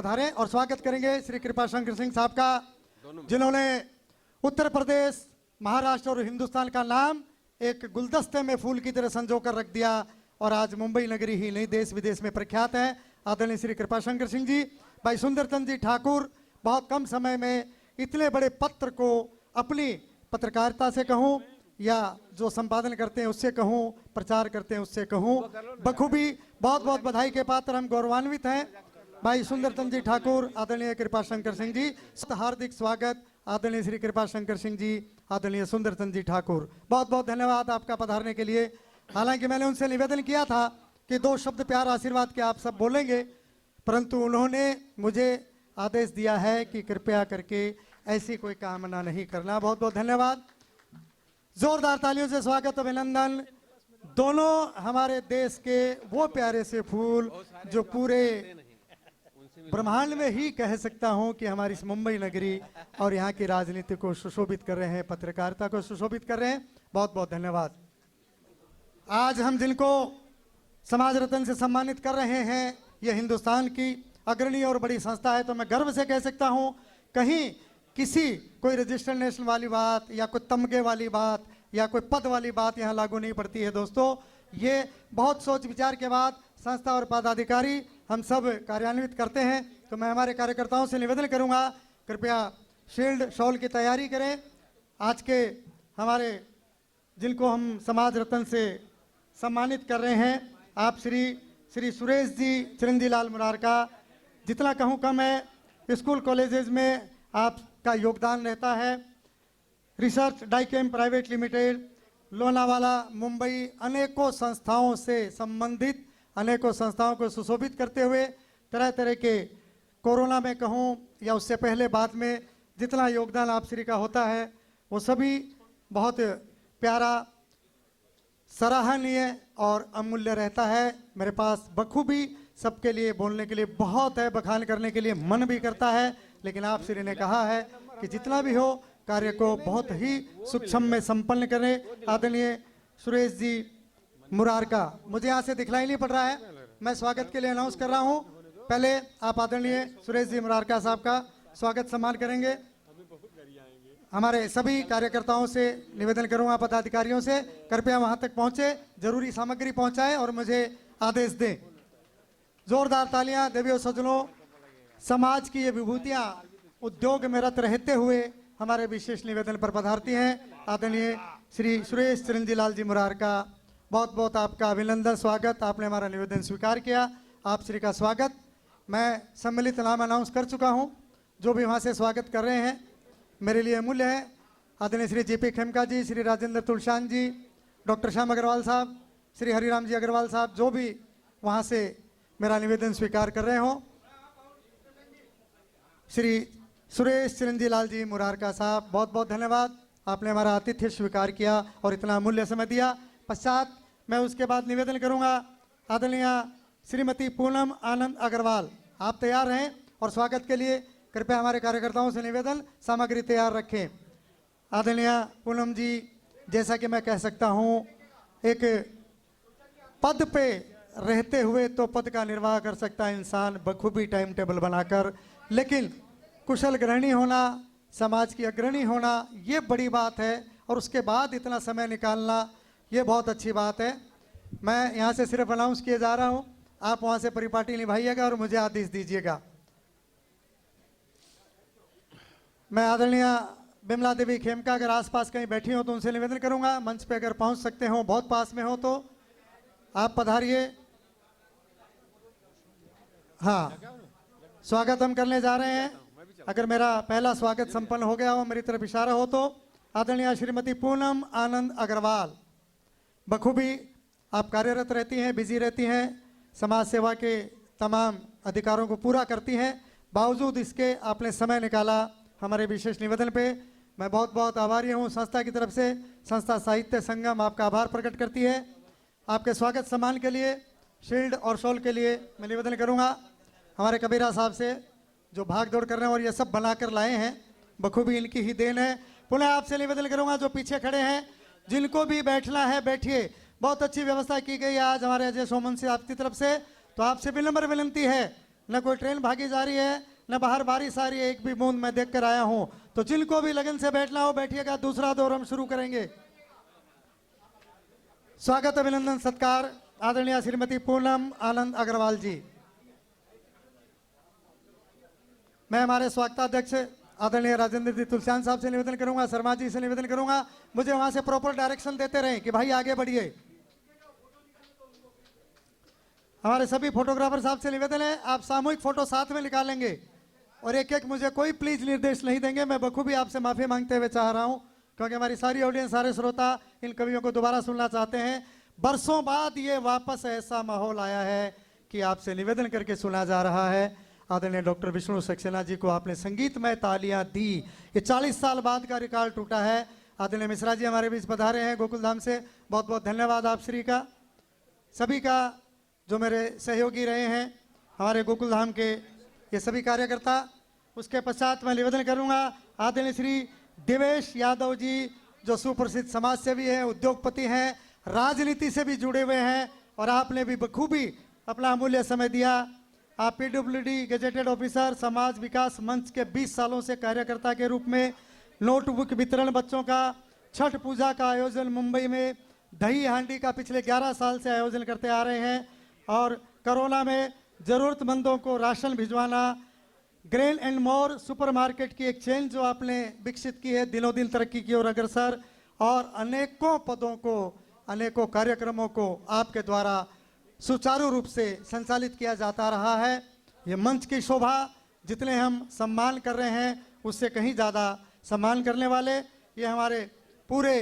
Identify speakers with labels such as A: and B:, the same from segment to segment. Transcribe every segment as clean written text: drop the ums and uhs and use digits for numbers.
A: पधारें और स्वागत करेंगे श्री कृपाशंकर सिंह साहब का, जिन्होंने उत्तर प्रदेश, महाराष्ट्र और हिंदुस्तान का नाम एक गुलदस्ते में फूल की तरह संजो कर रख दिया और आज मुंबई नगरी ही नहीं देश विदेश में प्रख्यात है। आदरणीय श्री कृपाशंकर सिंह जी, भाई सुंदरचंद जी ठाकुर बहुत कम समय में इतने बड़े पत्र को अपनी पत्रकारिता से कहूँ या जो संपादन करते हैं उससे कहूँ, प्रचार करते हैं उससे कहूँ, बखूबी बहुत बहुत बधाई के पात्र हम गौरवान्वित हैं। भाई सुंदरचंद जी ठाकुर, आदरणीय कृपाशंकर सिंह जी, हार्दिक स्वागत। आदरणीय श्री कृपाशंकर सिंह जी, आदरणीय सुंदरचंद जी ठाकुर, बहुत बहुत धन्यवाद आपका पधारने के लिए। हालांकि मैंने उनसे निवेदन किया था कि 2 शब्द प्यार आशीर्वाद के आप सब बोलेंगे, परंतु उन्होंने मुझे आदेश दिया है कि कृपया करके ऐसी कोई कामना नहीं करना। बहुत बहुत धन्यवाद। जोरदार तालियों से स्वागत, अभिनंदन। दोनों हमारे देश के वो प्यारे से फूल जो पूरे ब्रह्मांड में ही कह सकता हूं कि हमारी इस मुंबई नगरी और यहाँ की राजनीति को सुशोभित कर रहे हैं, पत्रकारिता को सुशोभित कर रहे हैं। बहुत बहुत धन्यवाद। आज हम जिनको समाज रत्न से सम्मानित कर रहे हैं, ये हिंदुस्तान की अग्रणी और बड़ी संस्था है, तो मैं गर्व से कह सकता हूं कहीं किसी कोई रजिस्टर्ड नेशन वाली बात या कोई तमगे वाली बात या कोई पद वाली बात यहाँ लागू नहीं पड़ती है। दोस्तों, ये बहुत सोच विचार के बाद संस्था और पदाधिकारी हम सब कार्यान्वित करते हैं। तो मैं हमारे कार्यकर्ताओं से निवेदन करूंगा, कृपया शील्ड शॉल की तैयारी करें। आज के हमारे जिनको हम समाज रत्न से सम्मानित कर रहे हैं, आप श्री सुरेश जी चिरंजीलाल मुरारका, जितना कहूँ कम है। स्कूल कॉलेजेस में आपका योगदान रहता है। रिसर्च डाइकेम प्राइवेट लिमिटेड, लोनावाला, मुंबई, अनेकों संस्थाओं से संबंधित अनेकों संस्थाओं को सुशोभित करते हुए तरह तरह के कोरोना में कहूँ या उससे पहले बाद में जितना योगदान आप श्री का होता है वो सभी बहुत प्यारा, सराहनीय और अमूल्य रहता है। मेरे पास बखूबी सबके लिए बोलने के लिए बहुत है, बखान करने के लिए मन भी करता है, लेकिन आप श्री ने कहा है कि जितना भी हो कार्य को बहुत ही सूक्ष्म में संपन्न करें। आदरणीय सुरेश जी मुरारका, मुझे यहाँ से दिखलाई नहीं पड़ रहा है, मैं स्वागत के लिए अनाउंस कर रहा हूँ। पहले आप आदरणीय सुरेश जी मुरारका साहब का स्वागत सम्मान करेंगे। हमारे सभी कार्यकर्ताओं से निवेदन करूँगा, पदाधिकारियों से, कृपया वहाँ तक पहुँचे, जरूरी सामग्री पहुँचाएं और मुझे आदेश दें। जोरदार तालियां देवियों सज्जनों। समाज की ये विभूतियाँ उद्योग में रत रहते हुए हमारे विशेष निवेदन पर पधारती हैं। आदरणीय श्री सुरेश चिरंजीलाल जी मुरारका, बहुत बहुत आपका अभिनंदन, स्वागत। आपने हमारा निवेदन स्वीकार किया, आप श्री का स्वागत। मैं सम्मिलित नाम अनाउंस कर चुका हूं, जो भी वहां से स्वागत कर रहे हैं मेरे लिए अमूल्य है। आदरणीय श्री JP खेमका जी, श्री राजेंद्र तुलशान जी, डॉक्टर श्याम अग्रवाल साहब, श्री हरिराम जी अग्रवाल साहब, जो भी वहाँ से मेरा निवेदन स्वीकार कर रहे हों। श्री सुरेश चिरंजीलाल जी मुरारका साहब, बहुत बहुत धन्यवाद, आपने हमारा आतिथ्य स्वीकार किया और इतना अमूल्य समय दिया। पश्चात मैं उसके बाद निवेदन करूंगा, आदरणीय श्रीमती पूनम आनंद अग्रवाल, आप तैयार रहें और स्वागत के लिए कृपया हमारे कार्यकर्ताओं से निवेदन, सामग्री तैयार रखें। आदरणीय पूनम जी, जैसा कि मैं कह सकता हूं, एक पद पे रहते हुए तो पद का निर्वाह कर सकता है इंसान बखूबी टाइम टेबल बनाकर, लेकिन कुशल गृहिणी होना, समाज की अग्रणी होना, ये बड़ी बात है और उसके बाद इतना समय निकालना, ये बहुत अच्छी बात है। मैं यहाँ से सिर्फ अनाउंस किए जा रहा हूँ, आप वहाँ से परिपाटी निभाइएगा और मुझे आदेश दीजिएगा। मैं आदरणीय बिमला देवी खेमका अगर आसपास कहीं बैठी हो तो उनसे निवेदन करूँगा, मंच पे अगर पहुँच सकते हो, बहुत पास में हो तो आप पधारिए। हाँ, स्वागत हम करने जा रहे हैं। अगर मेरा पहला स्वागत संपन्न हो गया हो, मेरी तरफ इशारा हो तो। आदरणीय श्रीमती पूनम आनंद अग्रवाल, बखूबी आप कार्यरत रहती हैं, बिजी रहती हैं, समाज सेवा के तमाम अधिकारों को पूरा करती हैं, बावजूद इसके आपने समय निकाला हमारे विशेष निवेदन पे। मैं बहुत बहुत आभारी हूँ संस्था की तरफ से। संस्था साहित्य संगम आपका आभार प्रकट करती है। आपके स्वागत सम्मान के लिए शील्ड और शॉल के लिए मैं निवेदन करूँगा हमारे कबीरा साहब से, जो भाग दौड़ कर रहे हैं और ये सब बनाकर लाए हैं, बखूबी इनकी ही देन है। पुनः आपसे निवेदन करूँगा जो पीछे खड़े हैं, जिनको भी बैठना है बैठिए, बहुत अच्छी व्यवस्था की गई है आज हमारे अजय सोमन से आपकी तरफ से, तो आपसे विनम्र विनती है न कोई ट्रेन भागी जा रही है, न बाहर बारिश आ रही है, एक भी बूंद मैं देख कर आया हूं। तो जिनको भी लगन से बैठना हो बैठिएगा, दूसरा दौर हम शुरू करेंगे। स्वागत अभिनंदन सत्कार आदरणीय श्रीमती पूनम आनंद अग्रवाल जी। मैं हमारे स्वागताध्यक्ष आदरणीय राजेंद्र जी तुलसियान साहब से निवेदन करूंगा, शर्मा जी से निवेदन करूंगा, मुझे वहां से प्रॉपर डायरेक्शन देते रहें कि भाई आगे बढ़िए। हमारे सभी फोटोग्राफर साहब से निवेदन है, आप सामूहिक फोटो साथ में निकालेंगे और एक एक मुझे कोई प्लीज निर्देश नहीं देंगे। मैं बखूबी आपसे माफी मांगते हुए चाह रहा हूं, क्योंकि हमारी सारी ऑडियंस, सारे श्रोता इन कवियों को दोबारा सुनना चाहते हैं। बरसों बाद ये वापस ऐसा माहौल आया है कि आपसे निवेदन करके सुना जा रहा है। आदरणीय डॉक्टर विष्णु सक्सेना जी को आपने संगीतमय तालियां दी। ये 40 साल बाद का रिकॉर्ड टूटा है। आदरणीय मिश्रा जी हमारे बीच पधारे हैं गोकुल धाम से, बहुत बहुत धन्यवाद आप श्री का। सभी का जो मेरे सहयोगी रहे हैं हमारे गोकुल धाम के ये सभी कार्यकर्ता। उसके पश्चात मैं निवेदन करूंगा आदरणीय श्री देवेश यादव जी, जो सुप्रसिद्ध समाज सेवी हैं, उद्योगपति हैं, राजनीति से भी जुड़े हुए हैं और आपने भी बखूबी अपना अमूल्य समय दिया। आप पीडब्ल्यूडी गेजेटेड ऑफिसर, समाज विकास मंच के 20 सालों से कार्यकर्ता के रूप में नोटबुक वितरण बच्चों का, छठ पूजा का आयोजन मुंबई में, दही हांडी का पिछले 11 साल से आयोजन करते आ रहे हैं और कोरोना में ज़रूरतमंदों को राशन भिजवाना, ग्रेन एंड मोर सुपरमार्केट की एक चेन जो आपने विकसित की है, दिनों दिन तरक्की की ओर अग्रसर, और अनेकों पदों को, अनेकों कार्यक्रमों को आपके द्वारा सुचारू रूप से संचालित किया जाता रहा है। ये मंच की शोभा, जितने हम सम्मान कर रहे हैं उससे कहीं ज़्यादा सम्मान करने वाले ये हमारे पूरे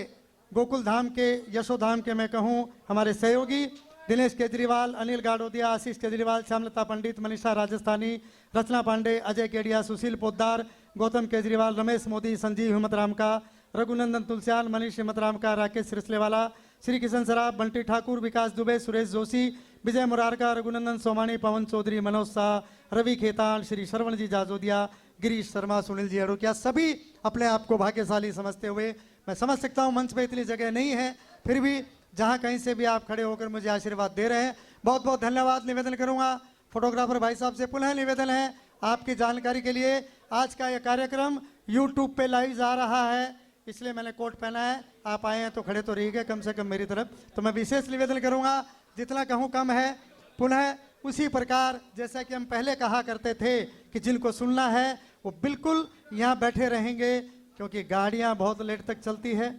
A: गोकुल धाम के, यशोधाम के मैं कहूँ, हमारे सहयोगी दिनेश केजरीवाल, अनिल गाडोदिया, आशीष केजरीवाल, श्यामलता पंडित, मनीषा राजस्थानी, रचना पांडे, अजय केडिया, सुशील पोद्दार, गौतम केजरीवाल, रमेश मोदी, संजीव हिम्मतराम का, रघुनंदन तुलसियान, मनीष हिम्मतराम का, राकेश रिसलेवाला, श्री किशन सराफ, बंटी ठाकुर, विकास दुबे, सुरेश जोशी, विजय मुरारका, रघुनंदन सोमानी, पवन चौधरी, मनोज शाह, रवि खेतान, श्री श्रवण जी जाजोदिया, गिरीश शर्मा, सुनील जी अड़ोकिया, सभी अपने आप को भाग्यशाली समझते हुए, मैं समझ सकता हूँ मंच पे इतनी जगह नहीं है, फिर भी जहाँ कहीं से भी आप खड़े होकर मुझे आशीर्वाद दे रहे हैं, बहुत बहुत धन्यवाद निवेदन करूँगा। फोटोग्राफर भाई साहब से पुनः निवेदन है आपकी जानकारी के लिए, आज का यह कार्यक्रम यूट्यूब पे लाइव जा रहा है, इसलिए मैंने कोट पहना है। आप आए हैं तो खड़े तो रहिएगा कम से कम मेरी तरफ, तो मैं विशेष निवेदन करूंगा, जितना कहूँ कम है। पुनः उसी प्रकार जैसा कि हम पहले कहा करते थे कि जिनको सुनना है वो बिल्कुल यहाँ बैठे रहेंगे, क्योंकि गाड़ियाँ बहुत लेट तक चलती है,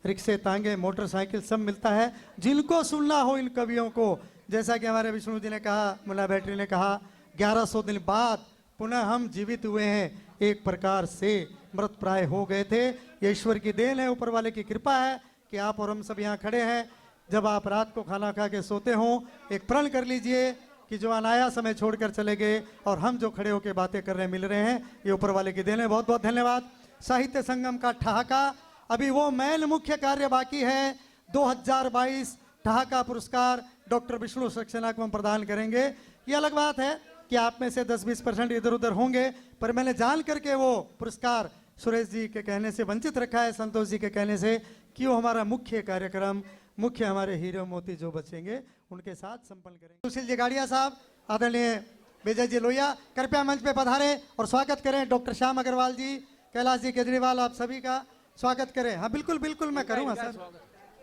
A: रिक्शे, तांगे, मोटरसाइकिल सब मिलता है। जिनको सुनना हो इन कवियों को, जैसा कि हमारे विष्णु जी ने कहा, मुन्ना बैटरी ने कहा, 1100 दिन बाद पुनः हम जीवित हुए हैं, एक प्रकार से मृत प्राय हो गए थे। ये ईश्वर की देन है, ऊपर वाले की कृपा है कि आप और हम सब यहाँ खड़े हैं। जब आप रात को खाना खा के सोते हो, एक प्रण कर लीजिए कि जो अनायास समय छोड़कर चले गए और हम जो खड़े होकर बातें कर रहे मिल रहे हैं, ये ऊपर वाले की देन है। बहुत बहुत धन्यवाद। साहित्य संगम का ठहाका, अभी वो मेन मुख्य कार्य बाकी है। 2022 ठहाका पुरस्कार डॉक्टर विष्णु सक्सेना को हम प्रदान करेंगे। ये अलग बात है कि आप में से 10-20% इधर उधर होंगे, पर मैंने जान करके वो पुरस्कार सुरेश जी के कहने से वंचित रखा है, संतोष जी के कहने से, कि वो हमारा मुख्य कार्यक्रम, मुख्य हमारे हीरो मोती जो बचेंगे उनके साथ संपन्न करेंगे। सुशील जी गाड़िया साहब, आदरणीय विजय जी लोहिया, कृपया मंच पे पधारें और स्वागत करें। डॉक्टर श्याम अग्रवाल जी, कैलाश जी केजरीवाल, आप सभी का स्वागत करें। हाँ बिल्कुल बिल्कुल मैं करूँगा सर।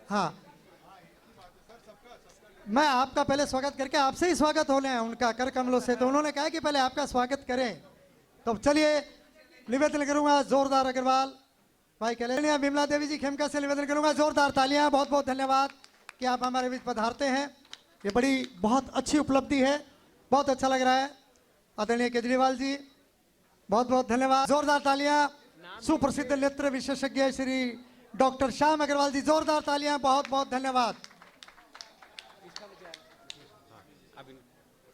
A: हाँ, मैं आपका पहले स्वागत करके आपसे ही स्वागत होने हैं उनका कर कमलों से, तो उन्होंने कहा कि पहले आपका स्वागत करें। तो चलिए निवेदन करूंगा जोरदार अग्रवाल भाई कल्याणिया, विमला देवी जी खेमका से निवेदन करूंगा जोरदार तालियां। बहुत बहुत धन्यवाद कि आप हमारे बीच पधारते हैं, ये बड़ी बहुत अच्छी उपलब्धि है, बहुत अच्छा लग रहा है। आदरणीय केजरीवाल जी बहुत बहुत धन्यवाद, जोरदार तालियां। सुप्रसिद्ध नेत्र विशेषज्ञ श्री डॉक्टर श्याम अग्रवाल जी, जोरदार तालियां, बहुत बहुत धन्यवाद।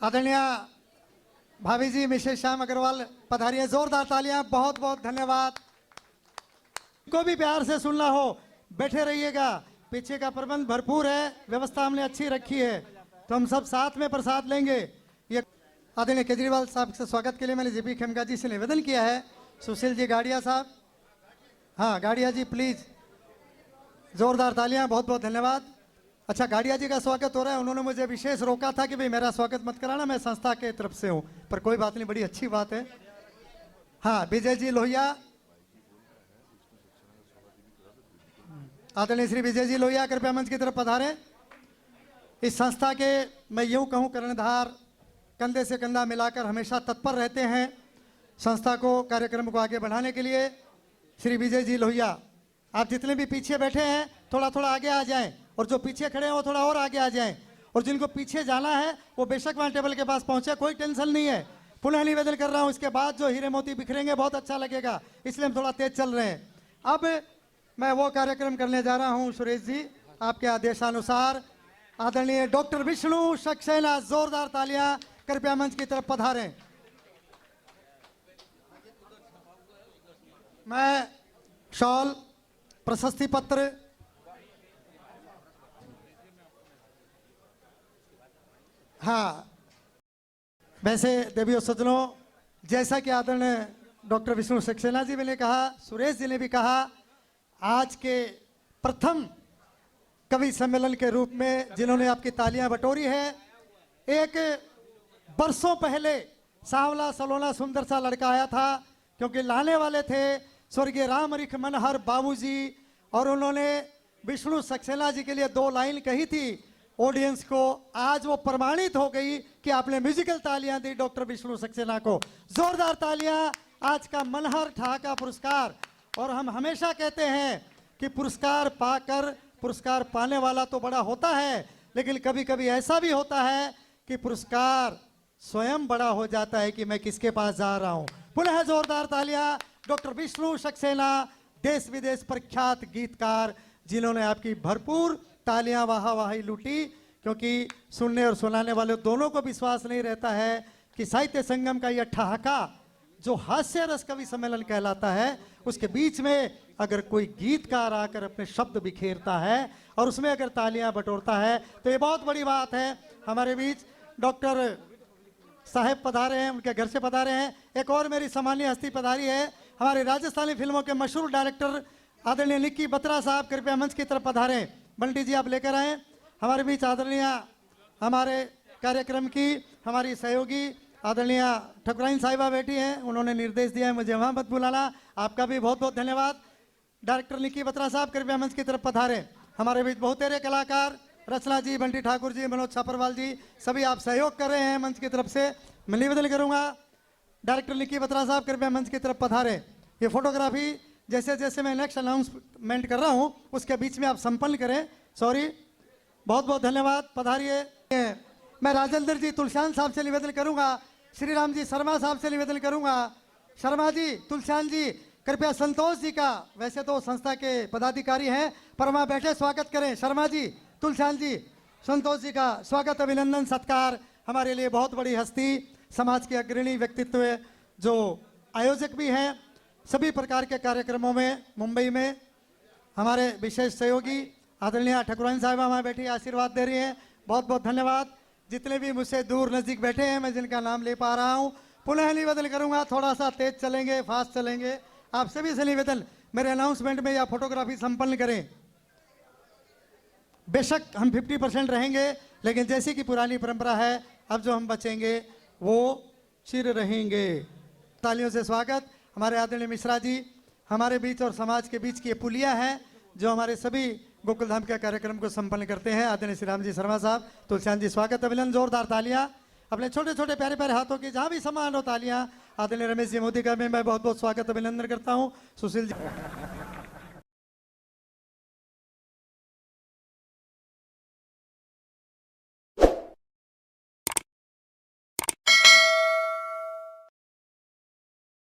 A: आदरणीय भाभी जी मिसेस श्याम अग्रवाल पधारिए, जोरदार तालियां, बहुत बहुत धन्यवाद। को भी प्यार से सुनना हो बैठे रहिएगा, पीछे का प्रबंध भरपूर है, व्यवस्था हमने अच्छी रखी है, तो हम सब साथ में प्रसाद लेंगे। ये आदरणीय केजरीवाल साहब से स्वागत के लिए मैंने जेपी खेमका जी से निवेदन किया है। सुशील जी गाड़िया साहब, हाँ गाड़िया जी प्लीज, जोरदार तालियां, बहुत बहुत धन्यवाद। अच्छा, गाड़िया जी का स्वागत हो रहा है। उन्होंने मुझे विशेष रोका था कि भाई मेरा स्वागत मत कराना, मैं संस्था के तरफ से हूँ, पर कोई बात नहीं, बड़ी अच्छी बात है। हाँ, विजय जी लोहिया, आदरणीय श्री विजय जी लोहिया कृपया मंच की तरफ पधारें। इस संस्था के मैं यूं कहूं कर्णधार, कंधे से कंधा मिलाकर हमेशा तत्पर रहते हैं संस्था को, कार्यक्रम को आगे बढ़ाने के लिए। श्री विजय जी लोहिया, आप जितने भी पीछे बैठे हैं थोड़ा थोड़ा आगे आ जाएं, और जो पीछे खड़े हैं वो थोड़ा और आगे आ जाएं, और जिनको पीछे जाना है वो बेशक वहां टेबल के पास पहुंचे, कोई टेंशन नहीं है। पुनः निवेदन कर रहा हूं, इसके बाद जो हीरे मोती बिखरेंगे बहुत अच्छा लगेगा, इसलिए हम थोड़ा तेज चल रहे हैं। अब मैं वो कार्यक्रम करने जा रहा हूं सुरेश जी, आपके आदेशानुसार। आदरणीय डॉक्टर विष्णु सक्सेना, जोरदार तालियां कृपया मंच की तरफ पधारें। मैं शॉल, प्रशस्ति पत्र, हाँ, वैसे देवियों सज्जनों, जैसा कि आदरणीय डॉक्टर विष्णु सक्सेना जी ने कहा, सुरेश जी ने भी कहा, आज के प्रथम कवि सम्मेलन के रूप में जिन्होंने आपकी तालियां बटोरी है, एक बरसों पहले सांवला सलोना सुंदर सा लड़का आया था, क्योंकि लाने वाले थे स्वर्गीय रामरिख मनहर बाबूजी, और उन्होंने विष्णु सक्सेना जी के लिए 2 लाइन कही थी ऑडियंस को। आज वो प्रमाणित हो गई कि आपने म्यूजिकल तालियां दी डॉक्टर विष्णु सक्सेना को, जोरदार तालियां। आज का मनहर ठहाका पुरस्कार, और हम हमेशा कहते हैं कि पुरस्कार पाकर पुरस्कार पाने वाला तो बड़ा होता है, लेकिन कभी कभी ऐसा भी होता है कि पुरस्कार स्वयं बड़ा हो जाता है कि मैं किसके पास जा रहा हूं। पुनः जोरदार तालियां डॉक्टर विष्णु सक्सेना, देश विदेश प्रख्यात गीतकार, जिन्होंने आपकी भरपूर तालियां वाहवाही लूटी, क्योंकि सुनने और सुनाने वाले दोनों को विश्वास नहीं रहता है कि साहित्य संगम का यह ठहाका जो हास्य रस कवि सम्मेलन कहलाता है, उसके बीच में अगर कोई गीतकार आकर अपने शब्द बिखेरता है और उसमें अगर तालियां बटोरता है तो ये बहुत बड़ी बात है। हमारे बीच डॉक्टर साहब पधारे हैं, उनके घर से पधारे हैं। एक और मेरी सम्मानीय हस्ती पधारी है, हमारे राजस्थानी फिल्मों के मशहूर डायरेक्टर आदरणीय निक्की बत्रा साहब, कृपया मंच की तरफ पधारें। बंटी जी आप लेकर आए। हमारे बीच आदरणीय हमारे कार्यक्रम की हमारी सहयोगी आदरणीय ठकुराइन साहिबा बैठी हैं, उन्होंने निर्देश दिया है मुझे वहां मत बुलाना, आपका भी बहुत बहुत धन्यवाद। डायरेक्टर निक्की बत्रा साहब कृपया मंच की तरफ पधारें। हमारे बीच बहुत सारे कलाकार, रचना जी, बंटी ठाकुर जी, मनोज छापरवाल जी, सभी आप सहयोग कर रहे हैं मंच की तरफ से। मैं निवेदन करूंगा डायरेक्टर निक्की बत्रा साहब कृपया मंच की तरफ पधारें। ये फोटोग्राफी जैसे जैसे मैं नेक्स्ट अनाउंसमेंट कर रहा हूं उसके बीच में आप संपन्न करें, सॉरी। बहुत बहुत धन्यवाद, पधारिए। मैं राजेंद्र जी तुलसियान साहब से निवेदन करूंगा, श्री राम जी शर्मा साहब से निवेदन करूंगा, शर्मा जी, तुलसियान जी, कृपया संतोष जी का, वैसे तो संस्था के पदाधिकारी हैं पर वहां बैठे, स्वागत करें। शर्मा जी, तुलसियान जी, संतोष जी का स्वागत, अभिनंदन, सत्कार। हमारे लिए बहुत बड़ी हस्ती, समाज के अग्रणी व्यक्तित्व, जो आयोजक भी हैं सभी प्रकार के कार्यक्रमों में मुंबई में। हमारे विशेष सहयोगी आदरणीय ठकुराइन साहिबा वहाँ बैठी आशीर्वाद दे रही हैं, बहुत बहुत धन्यवाद। जितने भी मुझसे दूर नज़दीक बैठे हैं मैं जिनका नाम ले पा रहा हूँ, पुनः निवेदन करूंगा थोड़ा सा तेज चलेंगे, फास्ट चलेंगे। आप सभी से निवेदन, मेरे अनाउंसमेंट में या फोटोग्राफी संपन्न करें। बेशक हम 50% रहेंगे, लेकिन जैसी कि पुरानी परंपरा है, अब जो हम बचेंगे वो चिर रहेंगे। तालियों से स्वागत हमारे आदरणीय मिश्रा जी, हमारे बीच और समाज के बीच की ये पुलिया है जो हमारे सभी गोकुल धाम के कार्यक्रम को संपन्न करते हैं। आदरणीय श्री राम जी शर्मा साहब, तुलसियान जी, स्वागत, अभिनंदन, जोरदार तालियां। अपने छोटे छोटे प्यारे प्यारे हाथों की जहां भी समान हो तालियां। आदरणीय रमेश जी मोदी का मैं बहुत बहुत स्वागत, अभिनंदन करता हूं। सुशील जी